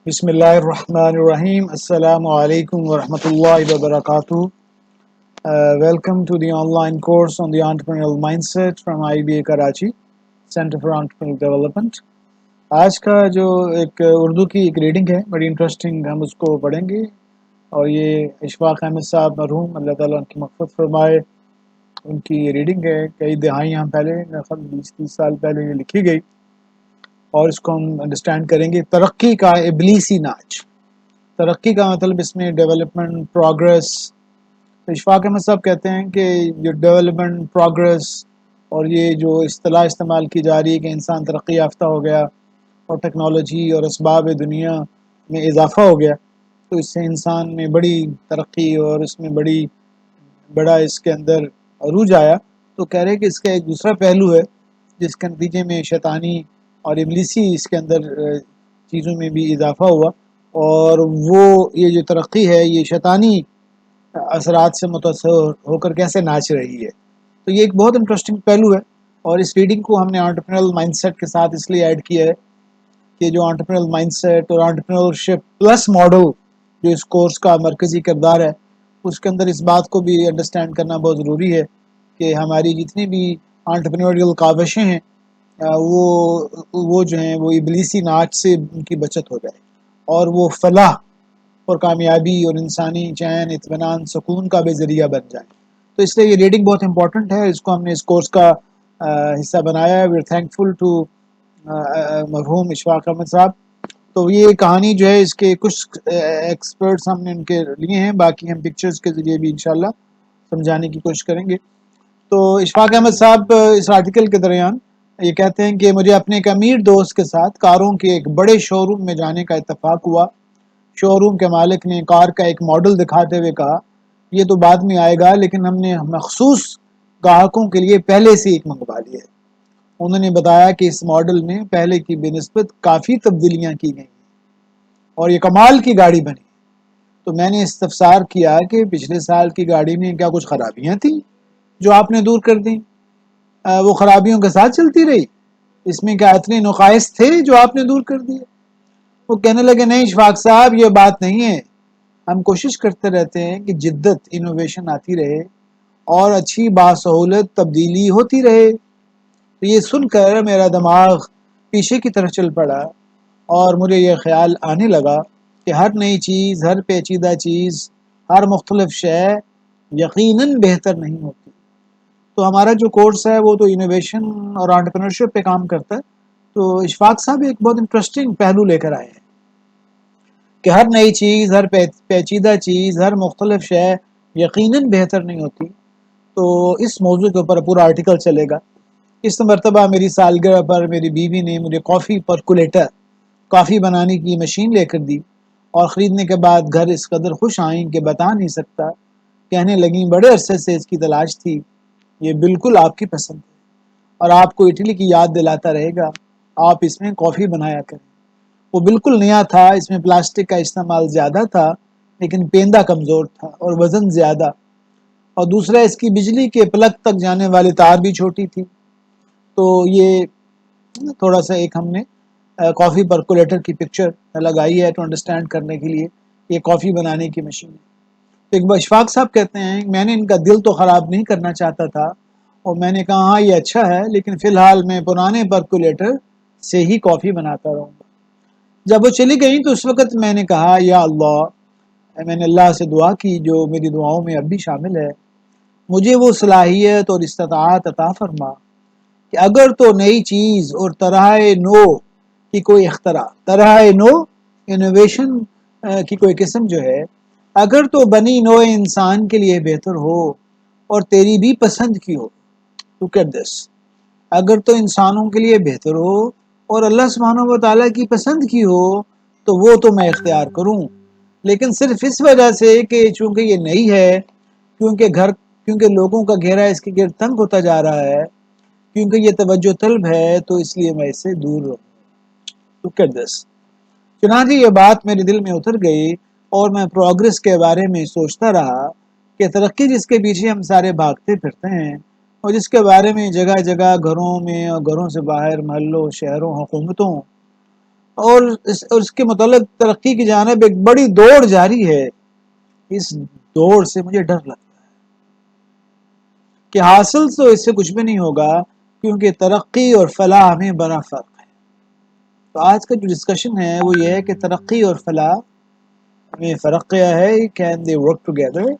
بسم اللہ الرحمن الرحیم. السلام علیکم ورحمۃ اللہ وبرکاتہ. Welcome to the online course on the entrepreneurial mindset from IBA Karachi Center for Entrepreneurial Development. آج کا جو ایک اردو کی ایک ریڈنگ ہے بڑی انٹرسٹنگ، ہم اس کو پڑھیں گے. اور یہ اشفاق احمد صاحب مرحوم اللہ تعالیٰ ان کی مغفرت فرمائے، ان کی ریڈنگ ہے. کئی دہائیاں پہلے، 20-30 سال پہلے یہ لکھی گئی، اور اس کو ہم انڈرسٹینڈ کریں گے. ترقی کا ابلیسی ناچ. ترقی کا مطلب اس میں ڈیولپمنٹ، پروگرس. اشفاق احمد صاحب کہتے ہیں کہ جو ڈیولپمنٹ، پروگرس اور یہ جو اصطلاح استعمال کی جا رہی ہے کہ انسان ترقی یافتہ ہو گیا اور ٹیکنالوجی اور اسباب دنیا میں اضافہ ہو گیا، تو اس سے انسان میں بڑی ترقی اور اس میں بڑا اس کے اندر عروج آیا. تو کہہ رہے کہ اس کا ایک دوسرا پہلو ہے جس کے نتیجے میں شیطانی اور ابلیسی اس کے اندر چیزوں میں بھی اضافہ ہوا، اور وہ یہ جو ترقی ہے یہ شیطانی اثرات سے متاثر ہو کر کیسے ناچ رہی ہے. تو یہ ایک بہت انٹرسٹنگ پہلو ہے، اور اس ریڈنگ کو ہم نے انٹرپرینیورل مائنڈ سیٹ کے ساتھ اس لیے ایڈ کیا ہے کہ جو انٹرپرینیورل مائنڈ سیٹ اور انٹرپرینیورشپ پلس ماڈل جو اس کورس کا مرکزی کردار ہے، اس کے اندر اس بات کو بھی انڈرسٹینڈ کرنا بہت ضروری ہے کہ ہماری جتنی بھی انٹرپرینیوریل کاوشیں ہیں وہ جو ہیں وہ ابلیسی ناچ سے ان کی بچت ہو جائے، اور وہ فلاح اور کامیابی اور انسانی چین، اطمینان، سکون کا بھی ذریعہ بن جائے. تو اس لیے یہ ریڈنگ بہت امپورٹنٹ ہے، اس کو ہم نے اس کورس کا حصہ بنایا ہے. وی آر تھینکفل ٹو مرحوم اشفاق احمد صاحب. تو یہ کہانی جو ہے اس کے کچھ ایکسپرٹس ہم نے ان کے لیے ہیں، باقی ہم پکچرز کے ذریعے بھی انشاءاللہ سمجھانے کی کوشش کریں گے. تو اشفاق احمد صاحب اس آرٹیکل کے درمیان یہ کہتے ہیں کہ مجھے اپنے ایک امیر دوست کے ساتھ کاروں کے ایک بڑے شو روم میں جانے کا اتفاق ہوا. شو روم کے مالک نے کار کا ایک ماڈل دکھاتے ہوئے کہا، یہ تو بعد میں آئے گا لیکن ہم نے مخصوص گاہکوں کے لیے پہلے سے ایک منگوا لیا ہے. انہوں نے بتایا کہ اس ماڈل میں پہلے کی بنسبت کافی تبدیلیاں کی گئی اور یہ کمال کی گاڑی بنی. تو میں نے استفسار کیا کہ پچھلے سال کی گاڑی میں کیا کچھ خرابیاں تھیں جو آپ نے دور کر دیں؟ وہ خرابیوں کے ساتھ چلتی رہی؟ اس میں کیا اتنے نقائص تھے جو آپ نے دور کر دیے؟ وہ کہنے لگے، نہیں اشفاق صاحب، یہ بات نہیں ہے. ہم کوشش کرتے رہتے ہیں کہ جدت، انوویشن آتی رہے اور اچھی باسہولت تبدیلی ہوتی رہے. تو یہ سن کر میرا دماغ پیچھے کی طرف چل پڑا اور مجھے یہ خیال آنے لگا کہ ہر نئی چیز، ہر پیچیدہ چیز، ہر مختلف شے یقیناً بہتر نہیں ہوتی. تو ہمارا جو کورس ہے وہ تو انوویشن اور انٹرپرینورشپ پہ کام کرتا ہے. تو اشفاق صاحب ایک بہت انٹرسٹنگ پہلو لے کر آئے ہیں کہ ہر نئی چیز، ہر پیچیدہ چیز، ہر مختلف شے یقیناً بہتر نہیں ہوتی. تو اس موضوع کے اوپر پورا آرٹیکل چلے گا. اس مرتبہ میری سالگرہ پر میری بیوی نے مجھے کافی پرکولیٹر، کافی بنانے کی مشین لے کر دی، اور خریدنے کے بعد گھر اس قدر خوش آئیں کہ بتا نہیں سکتا. کہنے لگیں بڑے عرصے سے اس کی تلاش تھی، یہ بالکل آپ کی پسند ہے اور آپ کو اٹلی کی یاد دلاتا رہے گا. آپ اس میں کافی بنایا کریں. وہ بالکل نیا تھا، اس میں پلاسٹک کا استعمال زیادہ تھا لیکن پیندہ کمزور تھا اور وزن زیادہ، اور دوسرا اس کی بجلی کے پلگ تک جانے والی تار بھی چھوٹی تھی. تو یہ تھوڑا سا ایک ہم نے کافی پرکولیٹر کی پکچر لگائی ہے ٹو انڈرسٹینڈ کرنے کے لیے یہ کافی بنانے کی مشین ہے. ایک اشفاق صاحب کہتے ہیں میں نے ان کا دل تو خراب نہیں کرنا چاہتا تھا، اور میں نے کہا ہاں یہ اچھا ہے، لیکن فی الحال میں پرانے پرکولیٹر سے ہی کافی بناتا رہوں گا. جب وہ چلی گئیں تو اس وقت میں نے کہا یا اللہ، میں نے اللہ سے دعا کی جو میری دعاؤں میں اب بھی شامل ہے، مجھے وہ صلاحیت اور استطاعت عطا فرما کہ اگر تو نئی چیز اور طرح نو کی کوئی اختراع، طرح نو انوویشن کی کوئی قسم جو ہے، اگر تو بنی نوع انسان کے لیے بہتر ہو اور تیری بھی پسند کی ہو. Look at this. اگر تو انسانوں کے لیے بہتر ہو اور اللہ سبحانہ و تعالیٰ کی پسند کی ہو تو وہ تو میں اختیار کروں، لیکن صرف اس وجہ سے کہ چونکہ یہ نئی ہے، کیونکہ لوگوں کا گھیرا اس کے گرد تنگ ہوتا جا رہا ہے، کیونکہ یہ توجہ طلب ہے، تو اس لیے میں اس سے دور رہوں. Look at this. چنانچہ یہ بات میرے دل میں اتر گئی اور میں پروگرس کے بارے میں سوچتا رہا کہ ترقی جس کے پیچھے ہم سارے بھاگتے پھرتے ہیں اور جس کے بارے میں جگہ جگہ، گھروں میں اور گھروں سے باہر، محلوں، شہروں، حکومتوں اور اس کے متعلق ترقی کی جانب ایک بڑی دوڑ جاری ہے. اس دوڑ سے مجھے ڈر لگتا ہے کہ حاصل تو اس سے کچھ بھی نہیں ہوگا، کیونکہ ترقی اور فلاح میں بڑا فرق ہے. تو آج کا جو ڈسکشن ہے وہ یہ ہے کہ ترقی اور فلاح میں فرق کیا ہے. Can they work together?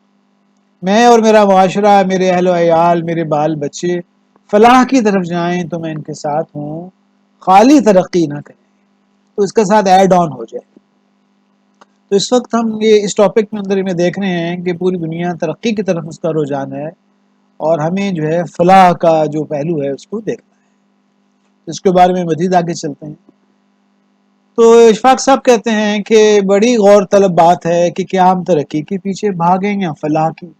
میں اور میرا معاشرہ، میرے اہل و عیال، میرے بال بچے فلاح کی طرف جائیں تو میں ان کے ساتھ ہوں، خالی ترقی نہ کریں تو اس کے ساتھ ایڈ آن ہو جائے. تو اس وقت ہم یہ اس ٹاپک میں اندر میں دیکھ رہے ہیں کہ پوری دنیا ترقی کی طرف اس کا رجحان ہے، اور ہمیں جو ہے فلاح کا جو پہلو ہے اس کو دیکھنا ہے. اس کے بارے میں مزید آگے چلتے ہیں. تو اشفاق صاحب کہتے ہیں کہ بڑی غور طلب بات ہے کہ کیا ہم ترقی کے پیچھے بھاگیں یا فلاح کی،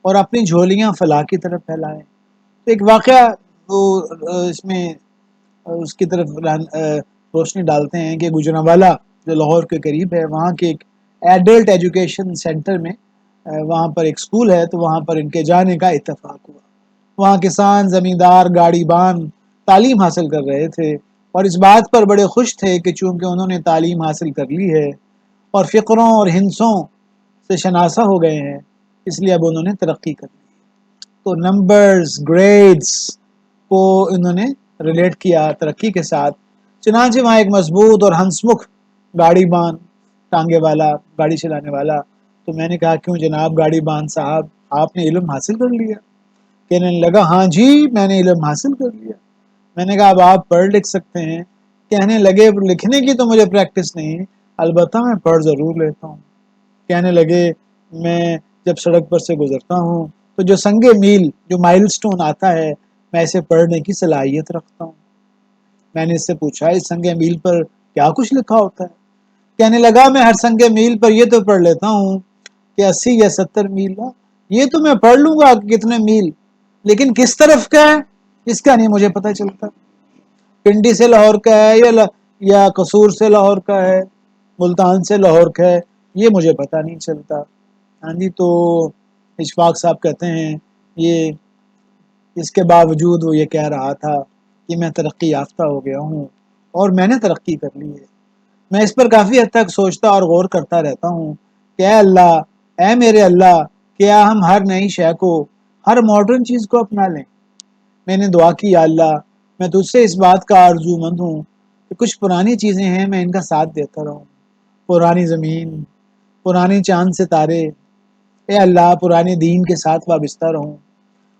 اور اپنی جھولیاں فلاح کی طرف پھیلائیں. تو ایک واقعہ وہ اس میں اس کی طرف روشنی ڈالتے ہیں کہ گجرانوالہ جو لاہور کے قریب ہے، وہاں کے ایک ایڈلٹ ایجوکیشن سینٹر میں وہاں پر ایک سکول ہے، تو وہاں پر ان کے جانے کا اتفاق ہوا. وہاں کسان، زمیندار، گاڑی بان تعلیم حاصل کر رہے تھے، اور اس بات پر بڑے خوش تھے کہ چونکہ انہوں نے تعلیم حاصل کر لی ہے اور فقروں اور ہندسوں سے شناسا ہو گئے ہیں، اس لیے اب انہوں نے ترقی کر لی. تو نمبرز، گریڈز کو انہوں نے ریلیٹ کیا ترقی کے ساتھ. چنانچہ وہاں ایک مضبوط اور ہنسمکھ گاڑی بان، ٹانگے والا، گاڑی چلانے والا. تو میں نے کہا کیوں جناب گاڑی بان صاحب، آپ نے علم حاصل کر لیا؟ کہنے لگا ہاں جی میں نے علم حاصل کر لیا. میں نے کہا اب آپ پڑھ لکھ سکتے ہیں؟ کہنے لگے لکھنے کی تو مجھے پریکٹس نہیں، البتہ میں پڑھ ضرور لیتا ہوں. کہنے لگے میں جب سڑک پر سے گزرتا ہوں تو جو سنگ میل، جو مائل سٹون آتا ہے، میں اسے پڑھنے کی صلاحیت رکھتا ہوں. میں نے اس سے پوچھا اس سنگ میل پر کیا کچھ لکھا ہوتا ہے؟ کہنے لگا میں ہر سنگ میل پر یہ تو پڑھ لیتا ہوں کہ 80 یا 70 میل، یہ تو میں پڑھ لوں گا کتنے میل، لیکن کس طرف کا ہے اس کا نہیں مجھے پتہ چلتا. پنڈی سے لاہور کا ہے یا قصور سے لاہور کا ہے، ملتان سے لاہور کا ہے، یہ مجھے پتہ نہیں چلتا. ہاں جی. تو اشفاق صاحب کہتے ہیں یہ اس کے باوجود وہ یہ کہہ رہا تھا کہ میں ترقی یافتہ ہو گیا ہوں اور میں نے ترقی کر لی ہے. میں اس پر کافی حد تک سوچتا اور غور کرتا رہتا ہوں کہ اے اللہ، اے میرے اللہ، کیا ہم ہر نئی شے کو، ہر ماڈرن چیز کو اپنا لیں؟ میں نے دعا کی یا اللہ میں تجھ سے اس بات کا آرزو مند ہوں کہ کچھ پرانی چیزیں ہیں میں ان کا ساتھ دیتا رہوں، پرانی زمین، پرانے چاند ستارے. اے اللہ پرانے دین کے ساتھ وابستہ رہوں.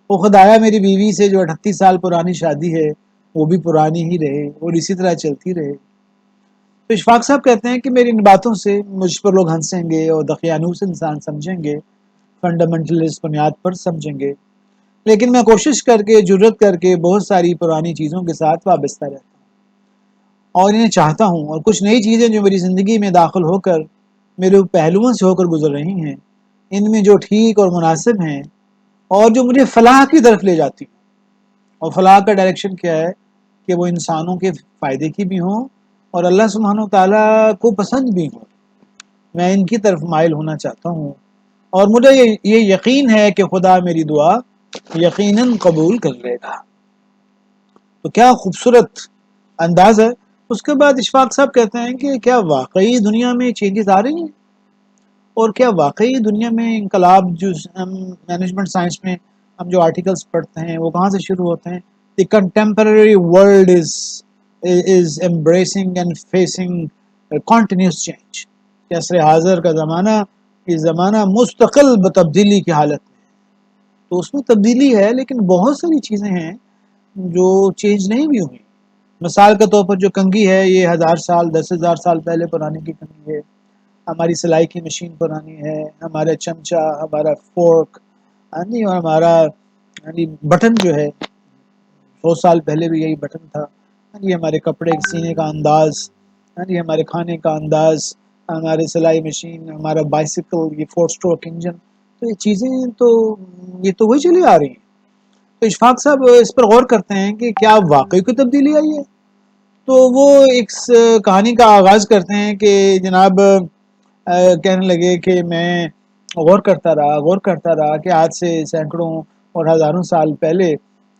وہ خدایا میری بیوی سے جو 38 سال پرانی شادی ہے وہ بھی پرانی ہی رہے اور اسی طرح چلتی رہے. تو اشفاق صاحب کہتے ہیں کہ میری ان باتوں سے مجھ پر لوگ ہنسیں گے اور دقیانوس انسان سمجھیں گے، فنڈامنٹلسٹ بنیاد پر سمجھیں گے، لیکن میں کوشش کر کے، جرت کر کے بہت ساری پرانی چیزوں کے ساتھ وابستہ رہتا ہوں اور انہیں چاہتا ہوں، اور کچھ نئی چیزیں جو میری زندگی میں داخل ہو کر میرے پہلوؤں سے ہو کر گزر رہی ہیں، ان میں جو ٹھیک اور مناسب ہیں اور جو مجھے فلاح کی طرف لے جاتی ہوں. اور فلاح کا ڈائریکشن کیا ہے کہ وہ انسانوں کے فائدے کی بھی ہوں اور اللہ سبحانہ و تعالیٰ کو پسند بھی ہوں. میں ان کی طرف مائل ہونا چاہتا ہوں، اور مجھے یہ یقین ہے کہ خدا میری دعا یقیناً قبول کر لے گا. تو کیا خوبصورت انداز ہے. اس کے بعد اشفاق صاحب کہتے ہیں کہ کیا واقعی دنیا میں چینجز آ رہی ہیں، اور کیا واقعی دنیا میں انقلاب، جو مینجمنٹ سائنس میں ہم جو آرٹیکلس پڑھتے ہیں وہ کہاں سے شروع ہوتے ہیں؟ The contemporary world is embracing and facing continuous change. کہ عصر حاضر کا زمانہ یہ زمانہ مستقل تبدیلی کی حالت میں. تو اس میں تبدیلی ہے لیکن بہت ساری چیزیں ہیں جو چینج نہیں بھی ہوئی. مثال کے طور پر جو کنگھی ہے یہ 1000 سال 10,000 سال پہلے پرانی کی کنگھی ہے. ہماری سلائی کی مشین پرانی ہے، ہمارا چمچہ، ہمارا فورک، اور ہمارا بٹن جو ہے 100 سال پہلے بھی یہی بٹن تھا. ہمارے کپڑے سینے کا انداز، ہمارے کھانے کا انداز، ہمارے سلائی مشین، ہمارا بائسیکل، یہ 4 اسٹروک انجن. تو یہ چیزیں تو یہ تو وہی چلی آ رہی ہیں. تو اشفاق صاحب اس پر غور کرتے ہیں کہ کیا واقعی کوئی تبدیلی آئی ہے. تو وہ ایک کہانی کا آغاز کرتے ہیں کہ جناب کہنے لگے کہ میں غور کرتا رہا کہ آج سے سینکڑوں اور ہزاروں سال پہلے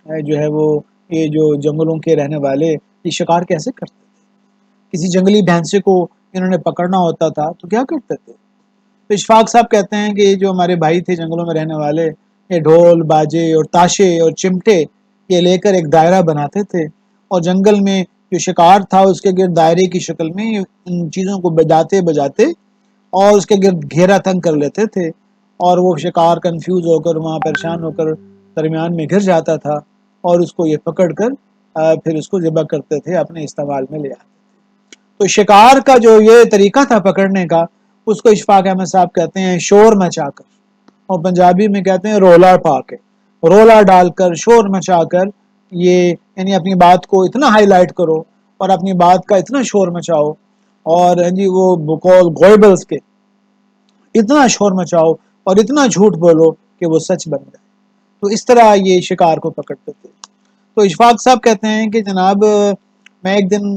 جو ہے وہ یہ جو جنگلوں کے رہنے والے یہ شکار کیسے کرتے تھے. کسی جنگلی بھینسے کو انہوں نے پکڑنا ہوتا تھا تو کیا کرتے تھے؟ تو اشفاق صاحب کہتے ہیں کہ یہ جو ہمارے بھائی تھے جنگلوں میں رہنے والے، یہ ڈھول باجے اور تاشے اور چمٹے یہ لے کر ایک دائرہ بناتے تھے، اور جنگل میں جو شکار تھا اس کے گرد دائرے کی شکل میں ان چیزوں کو بجاتے بجاتے اور اس کے گرد گھیرا تنگ کر لیتے تھے، اور وہ شکار کنفیوز ہو کر وہاں پریشان ہو کر درمیان میں گر جاتا تھا، اور اس کو یہ پکڑ کر پھر اس کو ذبح کرتے تھے، اپنے استعمال میں لے آتے تھے۔ تو شکار کا جو یہ طریقہ تھا پکڑنے کا، اس کو اشفاق احمد صاحب کہتے ہیں شور مچا کر، اور پنجابی میں کہتے ہیں رولا پا کے، رولا ڈال کر، شور مچا کر، یہ یعنی اپنی بات کو اتنا ہائی لائٹ کرو اور اپنی بات کا اتنا شور مچاؤ، اور جی وہ بقول گوئبلز کے اتنا شور مچاؤ اور اتنا جھوٹ بولو کہ وہ سچ بن جائے۔ تو اس طرح یہ شکار کو پکڑتے تھے۔ تو اشفاق صاحب کہتے ہیں کہ جناب میں ایک دن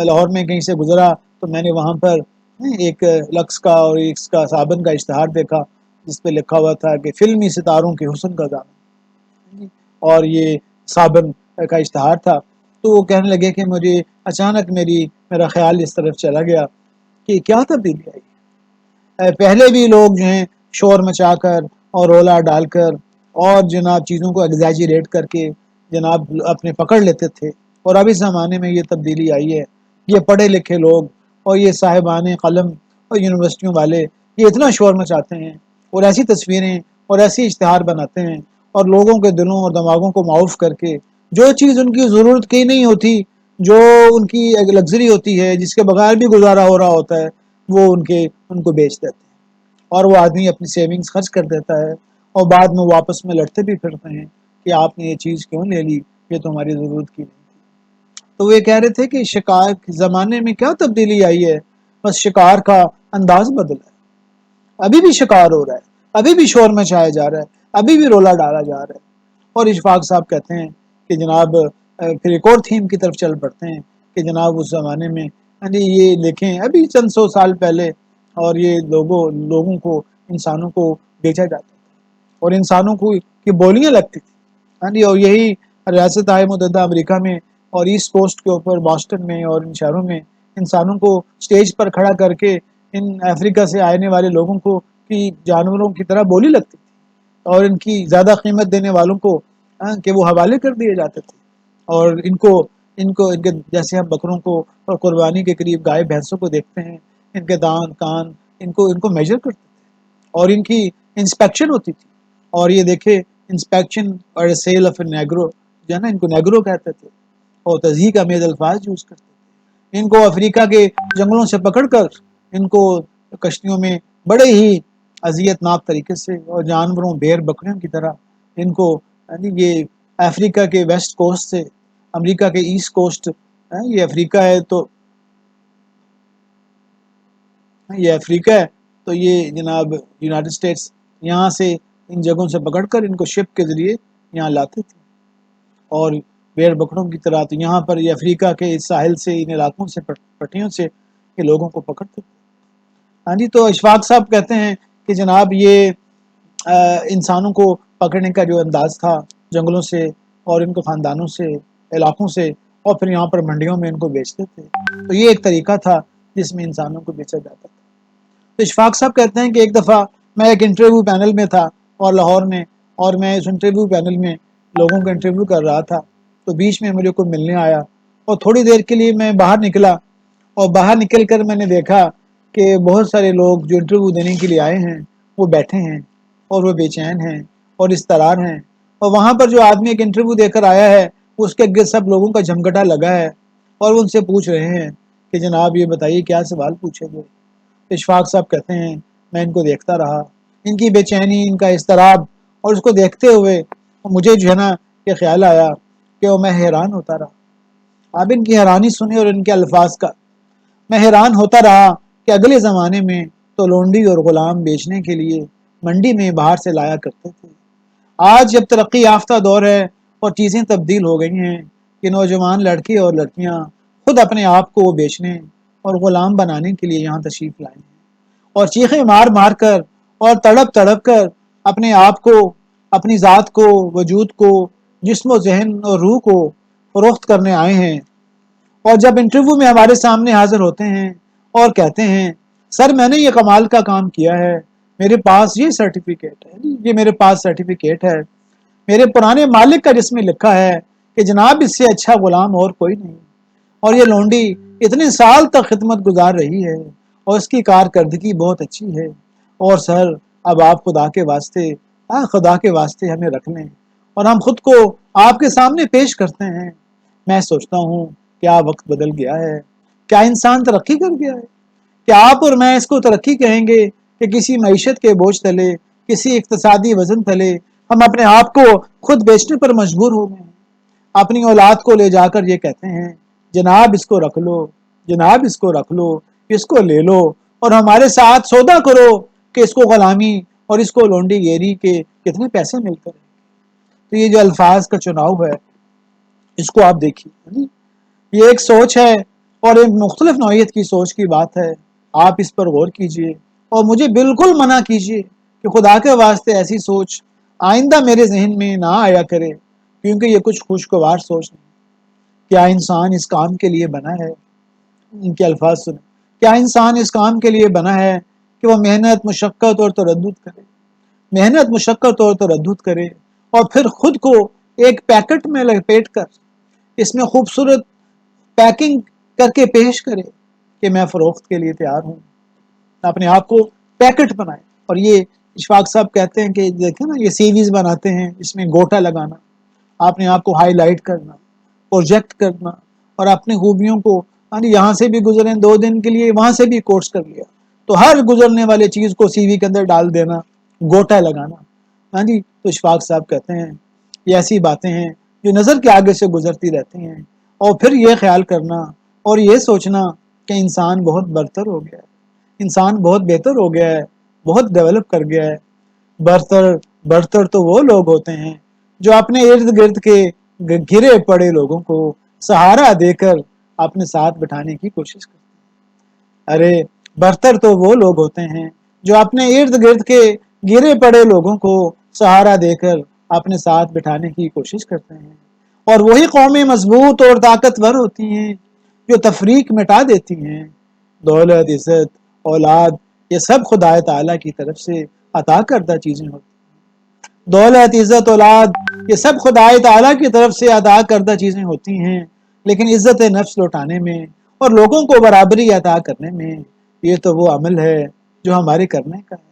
لاہور میں کہیں سے گزرا تو میں نے وہاں پر ایک لکس کا اور ایک کا صابن کا اشتہار دیکھا، جس پہ لکھا ہوا تھا کہ فلمی ستاروں کے حسن کا دامن، اور یہ صابن کا اشتہار تھا۔ تو وہ کہنے لگے کہ مجھے اچانک میرا خیال اس طرف چلا گیا کہ کیا تبدیلی آئی، پہلے بھی لوگ جو ہیں شور مچا کر اور رولا ڈال کر اور جناب چیزوں کو ایگزیجریٹ کر کے جناب اپنے پکڑ لیتے تھے، اور اب اس زمانے میں یہ تبدیلی آئی ہے، یہ پڑھے لکھے لوگ اور یہ صاحبان قلم اور یونیورسٹیوں والے یہ اتنا شور مچاتے ہیں اور ایسی تصویریں اور ایسی اشتہار بناتے ہیں، اور لوگوں کے دلوں اور دماغوں کو معاف کر کے جو چیز ان کی ضرورت کی نہیں ہوتی، جو ان کی ایک لگژری ہوتی ہے، جس کے بغیر بھی گزارا ہو رہا ہوتا ہے، وہ ان کو بیچ دیتے ہیں، اور وہ آدمی اپنی سیونگز خرچ کر دیتا ہے، اور بعد میں واپس میں لڑتے بھی پھرتے ہیں کہ آپ نے یہ چیز کیوں لے لی، یہ تو ہماری ضرورت کی نہیں تھی۔ تو وہ یہ کہہ رہے تھے کہ شکار کے زمانے میں کیا تبدیلی آئی ہے، بس شکار کا انداز بدلا ہے، ابھی بھی شکار ہو رہا ہے، ابھی بھی شور مچایا جا رہا ہے، ابھی بھی رولا ڈالا جا رہا ہے۔ اور اشفاق صاحب کہتے ہیں کہ جناب پھر ایک اور تھیم کی طرف چل پڑتے ہیں کہ جناب اس زمانے میں یہ دیکھیں ابھی چند سو سال پہلے، اور یہ لوگوں کو انسانوں کو بیچا جاتا تھا، اور انسانوں کو کی بولیاں لگتی تھی، اور یہی ریاست متحدہ امریکہ میں اور ایسٹ کوسٹ کے اوپر باسٹن میں اور ان شہروں میں انسانوں کو سٹیج پر کھڑا کر کے ان افریقہ سے آنے والے لوگوں کو کی جانوروں کی طرح بولی لگتی تھی، اور ان کی زیادہ قیمت دینے والوں کو کہ وہ حوالے کر دیے جاتے تھے، اور ان کے جیسے ہم بکروں کو اور قربانی کے قریب گائے بھینسوں کو دیکھتے ہیں، ان کے دان کان ان کو میجر کرتے تھے، اور ان کی انسپیکشن ہوتی تھی، اور یہ دیکھے انسپیکشن اور سیل آف نیگرو جو ہے نا، ان کو نیگرو کہتے تھے، اور تضحیق امیز الفاظ یوز کرتے تھے۔ ان کو افریقہ کے جنگلوں سے پکڑ کر ان کو کشتیوں میں بڑے ہی اذیت ناک طریقے سے اور جانوروں بھیڑ بکریوں کی طرح ان کو یہ افریقہ کے ویسٹ کوسٹ سے امریکہ کے ایسٹ کوسٹ، یہ افریقہ ہے تو یہ جناب یونائٹڈ اسٹیٹس، یہاں سے ان جگہوں سے پکڑ کر ان کو شپ کے ذریعے یہاں لاتے تھے، اور بھیڑ بکروں کی طرح تو یہاں پر یہ افریقہ کے اس ساحل سے ان علاقوں سے پٹیوں سے یہ لوگوں کو پکڑتے تھے۔ ہاں جی، تو اشفاق صاحب کہتے ہیں کہ جناب یہ انسانوں کو پکڑنے کا جو انداز تھا جنگلوں سے اور ان کو خاندانوں سے علاقوں سے، اور پھر یہاں پر منڈیوں میں ان کو بیچتے تھے، تو یہ ایک طریقہ تھا جس میں انسانوں کو بیچا جاتا تھا۔ تو اشفاق صاحب کہتے ہیں کہ ایک دفعہ میں ایک انٹرویو پینل میں تھا اور لاہور میں، اور میں اس انٹرویو پینل میں لوگوں کا انٹرویو کر رہا تھا، تو بیچ میں مجھے کوئی ملنے آیا، اور تھوڑی دیر کے لیے میں باہر نکلا، اور باہر نکل کر میں نے دیکھا کہ بہت سارے لوگ جو انٹرویو دینے کے لیے آئے ہیں وہ بیٹھے ہیں، اور وہ بے چین ہیں اور اضطرار ہیں، اور وہاں پر جو آدمی ایک انٹرویو دے کر آیا ہے اس کے گرد سب لوگوں کا جھمگٹا لگا ہے، اور وہ ان سے پوچھ رہے ہیں کہ جناب یہ بتائیے کیا سوال پوچھے گے۔ اشفاق صاحب کہتے ہیں میں ان کو دیکھتا رہا، ان کی بے چینی، ان کا اضطراب، اور اس کو دیکھتے ہوئے مجھے جو ہے نا یہ خیال آیا کہ میں حیران ہوتا رہا۔ آپ ان کی حیرانی سنیں اور ان کے الفاظ کا۔ میں حیران ہوتا رہا کہ اگلے زمانے میں تو لونڈی اور غلام بیچنے کے لیے منڈی میں باہر سے لایا کرتے تھے، آج جب ترقی یافتہ دور ہے اور چیزیں تبدیل ہو گئی ہیں کہ نوجوان لڑکے اور لڑکیاں خود اپنے آپ کو بیچنے اور غلام بنانے کے لیے یہاں تشریف لائے ہیں، اور چیخیں مار مار کر اور تڑپ تڑپ کر اپنے آپ کو، اپنی ذات کو، وجود کو، جسم و ذہن اور روح کو فروخت کرنے آئے ہیں، اور جب انٹرویو میں ہمارے سامنے حاضر ہوتے ہیں اور کہتے ہیں سر میں نے یہ کمال کا کام کیا ہے، میرے پاس یہ سرٹیفکیٹ ہے، یہ میرے پاس سرٹیفکیٹ ہے، میرے پرانے مالک کا جس میں لکھا ہے کہ جناب اس سے اچھا غلام اور کوئی نہیں، اور یہ لونڈی اتنے سال تک خدمت گزار رہی ہے اور اس کی کارکردگی بہت اچھی ہے، اور سر اب آپ خدا کے واسطے ہمیں رکھ لیں اور ہم خود کو آپ کے سامنے پیش کرتے ہیں۔ میں سوچتا ہوں کیا وقت بدل گیا ہے، کیا انسان ترقی کر گیا ہے، کیا آپ اور میں اس کو ترقی کہیں گے کہ کسی معیشت کے بوجھ تلے، کسی اقتصادی وزن تلے ہم اپنے آپ کو خود بیچنے پر مجبور ہو گئے ہیں، اپنی اولاد کو لے جا کر یہ کہتے ہیں جناب اس کو رکھ لو، جناب اس کو رکھ لو، اس کو لے لو اور ہمارے ساتھ سودا کرو کہ اس کو غلامی اور اس کو لونڈی گیری کے کتنے پیسے ملتے ہیں۔ تو یہ جو الفاظ کا چناؤ ہے اس کو آپ دیکھیے، یہ ایک سوچ ہے اور ایک مختلف نوعیت کی سوچ کی بات ہے، آپ اس پر غور کیجئے اور مجھے بالکل منع کیجئے کہ خدا کے واسطے ایسی سوچ آئندہ میرے ذہن میں نہ آیا کرے، کیونکہ یہ کچھ خوشگوار سوچ نہیں۔ کیا انسان اس کام کے لیے بنا ہے؟ ان کے الفاظ سنیں، کیا انسان اس کام کے لیے بنا ہے کہ وہ محنت مشقت اور تردد کرے، محنت مشقت اور تردد کرے اور پھر خود کو ایک پیکٹ میں لپیٹ کر اس میں خوبصورت پیکنگ کر کے پیش کرے کہ میں فروخت کے لیے تیار ہوں، اپنے آپ کو پیکٹ بنائے۔ اور یہ اشفاق صاحب کہتے ہیں کہ دیکھیں نا یہ سی ویز بناتے ہیں، اس میں گوٹا لگانا، اپنے آپ کو ہائی لائٹ کرنا، پروجیکٹ کرنا اور اپنی خوبیوں کو یہاں سے بھی گزرے 2 دن کے لیے وہاں سے بھی کورس کر لیا تو ہر گزرنے والے چیز کو سی وی کے اندر ڈال دینا، گوٹا لگانا۔ ہاں جی، تو اشفاق صاحب کہتے ہیں یہ ایسی باتیں ہیں جو نظر کے آگے سے گزرتی رہتی ہیں، اور پھر یہ خیال کرنا اور یہ سوچنا کہ انسان بہت برتر ہو گیا ہے، انسان بہت بہتر ہو گیا ہے، بہت ڈیولپ کر گیا ہے۔ برتر تو وہ لوگ ہوتے ہیں جو اپنے ارد گرد کے گرے پڑے لوگوں کو سہارا دے کر اپنے ساتھ بٹھانے کی کوشش کرتے ہیں۔ ارے برتر تو وہ لوگ ہوتے ہیں جو اپنے ارد گرد کے گرے پڑے لوگوں کو سہارا دے کر اپنے ساتھ بٹھانے کی کوشش کرتے ہیں، اور وہی قومیں مضبوط اور طاقتور ہوتی ہیں جو تفریق مٹا دیتی ہیں۔ دولت، عزت، اولاد، یہ سب خدا تعالیٰ کی طرف سے عطا کردہ چیزیں ہوتی ہیں۔ دولت، عزت، اولاد یہ سب خدا تعالیٰ کی طرف سے عطا کردہ چیزیں ہوتی ہیں، لیکن عزت نفس لوٹانے میں اور لوگوں کو برابری عطا کرنے میں یہ تو وہ عمل ہے جو ہمارے کرنے کا ہے،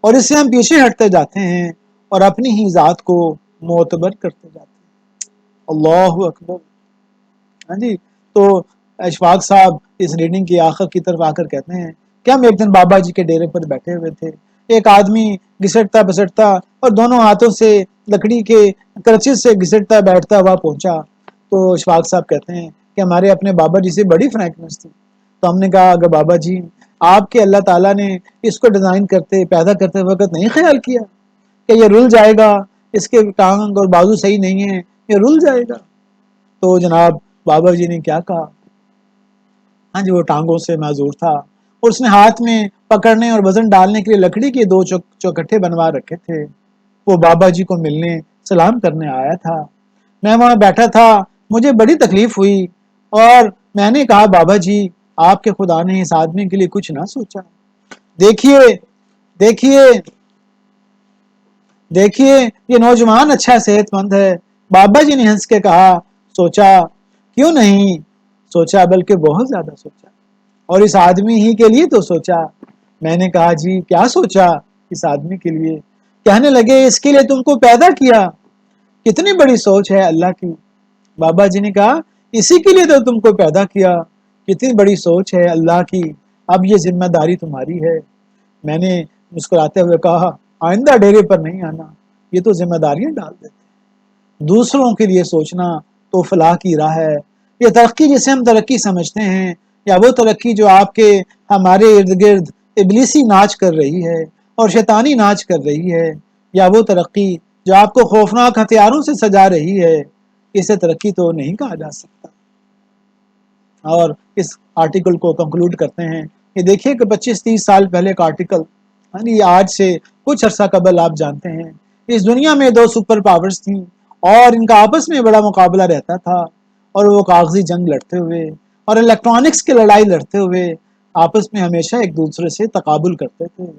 اور اس سے ہم پیچھے ہٹتے جاتے ہیں اور اپنی ہی ذات کو معتبر کرتے جاتے ہیں۔ اللہ اکبر۔ ہاں جی، تو اشفاق صاحب اس ریڈنگ کی آخر کی طرف آ کر کہتے ہیں کہ ہم ایک دن بابا جی کے ڈیرے پر بیٹھے ہوئے تھے، ایک آدمی گھسٹتا بسٹتا اور دونوں ہاتھوں سے لکڑی کے کرچے سے گھسٹتا بیٹھتا ہوا پہنچا۔ تو اشفاق صاحب کہتے ہیں کہ ہمارے اپنے بابا جی سے بڑی فرینکنس تھی، تو ہم نے کہا اگر بابا جی آپ کے اللہ تعالیٰ نے اس کو ڈیزائن کرتے پیدا کرتے وقت نہیں خیال کیا کہ یہ رل جائے گا، اس کے ٹانگ اور بازو صحیح نہیں ہے، یہ رل جائے گا؟ تو جناب بابا جی نے کیا کہا، ہاں جی وہ ٹانگوں سے معذور تھا اور اس نے ہاتھ میں پکڑنے اور وزن ڈالنے کے لیے لکڑی کے 2 چوکٹھے بنوا رکھے تھے۔ وہ بابا جی کو ملنے سلام کرنے آیا تھا، میں وہاں بیٹھا تھا، مجھے بڑی تکلیف ہوئی اور میں نے کہا بابا جی آپ کے خدا نے اس آدمی کے لیے کچھ نہ سوچا؟ دیکھیے دیکھیے دیکھیے یہ نوجوان اچھا صحت مند ہے۔ بابا جی نے ہنس کے کہا سوچا کیوں نہیں سوچا، بلکہ بہت زیادہ سوچا، اور اس آدمی ہی کے لیے تو سوچا۔ میں نے کہا جی کیا سوچا اس آدمی کے لیے؟ کہنے لگے اس کے لیے تم کو پیدا کیا، کتنی بڑی سوچ ہے اللہ کی۔ بابا جی نے کہا اسی کے لیے تو تم کو پیدا کیا، کتنی بڑی سوچ ہے اللہ کی، اب یہ ذمہ داری تمہاری ہے۔ میں نے مسکراتے ہوئے کہا آئندہ ڈیرے پر نہیں آنا، یہ تو ذمہ داریاں ڈال دیتے ہیں۔ دوسروں کے لیے سوچنا تو فلاح کی راہ ہے۔ یہ ترقی جسے ہم ترقی سمجھتے ہیں، یا وہ ترقی جو آپ کے ہمارے ارد گرد ابلیسی ناچ کر رہی ہے اور شیطانی ناچ کر رہی ہے، یا وہ ترقی جو آپ کو خوفناک ہتھیاروں سے سجا رہی ہے، اسے ترقی تو نہیں کہا جا سکتا۔ اور اس آرٹیکل کو کنکلوڈ کرتے ہیں کہ دیکھیے کہ 25-30 سال پہلے کا آرٹیکل، یعنی آج سے کچھ عرصہ قبل آپ جانتے ہیں اس دنیا میں 2 سپر پاورز تھیں اور ان کا آپس میں بڑا مقابلہ رہتا تھا اور وہ کاغذی جنگ لڑتے ہوئے اور الیکٹرانکس کی لڑائی لڑتے ہوئے آپس میں ہمیشہ ایک دوسرے سے تقابل کرتے تھے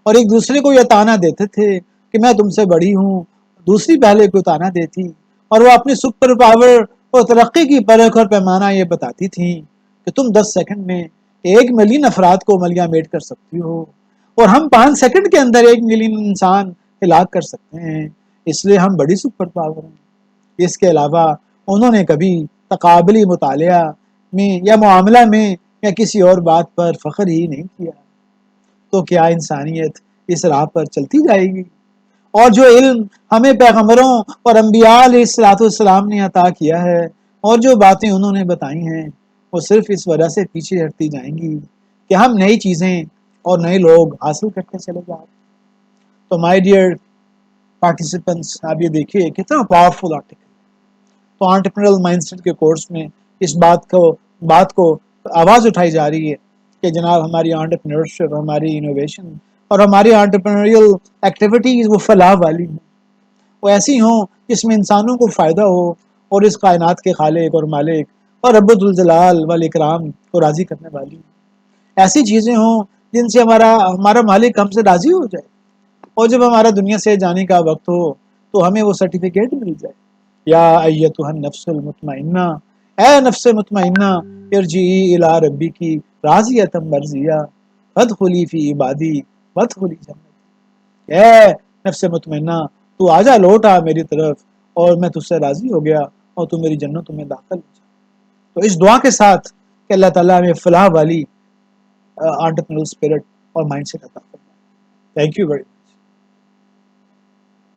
اور ایک دوسرے کو یہ تانا دیتے تھے کہ میں تم سے بڑی ہوں، دوسری پہلے کو تانا دیتی، اور وہ اپنی سپر پاور اور ترقی کی پرکھ اور پیمانہ یہ بتاتی تھیں کہ تم 10 سیکنڈ میں 1 ملین افراد کو ملیامیٹ کر سکتی ہو، اور ہم 5 سیکنڈ کے اندر 1 ملین انسان ہلاک کر سکتے ہیں، اس لیے ہم بڑی سپر پاور ہیں۔ اس کے علاوہ انہوں نے کبھی تقابلی مطالعہ میں یا معاملہ میں یا کسی اور بات پر فخر ہی نہیں کیا۔ تو کیا انسانیت اس راہ پر چلتی جائے گی؟ اور جو علم ہمیں پیغمبروں اور انبیاء علیہ الصلوۃ والسلام نے عطا کیا ہے اور جو باتیں انہوں نے بتائی ہیں، وہ صرف اس وجہ سے پیچھے ہٹتی جائیں گی کہ ہم نئی چیزیں اور نئے لوگ حاصل کرتے چلے جا رہے ہیں۔ تو مائی ڈیئر پارٹیسپینٹس، آپ یہ دیکھیے کتنا پاورفل آرٹیکل۔ تو انٹرپرینیورل مائنڈ سیٹ کے کورس میں اس بات کو آواز اٹھائی جا رہی ہے کہ جناب ہماری انٹرپرینورشپ، ہماری انوویشن اور ہماری انٹرپرینوریل ایکٹیویٹیز وہ فلاح والی ہوں، وہ ایسی ہوں جس میں انسانوں کو فائدہ ہو اور اس کائنات کے خالق اور مالک اور رب الجلال والاکرام کو راضی کرنے والی ہوں۔ ایسی چیزیں ہوں جن سے ہمارا مالک ہم سے راضی ہو جائے، اور جب ہمارا دنیا سے جانے کا وقت ہو تو ہمیں وہ سرٹیفکیٹ مل جائے، یا ایتھا النفس المطمئنہ، اے نفس مطمئنہ ارجعی الی ربک راضیۃ مرضیہ فادخلی فی عبادی وادخلی جنتی۔ اے نفس مطمئنہ، تو آجا لوٹ آ میری طرف اور میں تجھ سے راضی ہو گیا اور تو میری جنتوں میں داخل ہو جا۔ تو اس دعا کے ساتھ کہ اللہ تعالیٰ ہمیں فلاح والی انٹرپرینیورل اسپرٹ اور مائنڈ سیٹ عطا فرمائے۔ Thank you very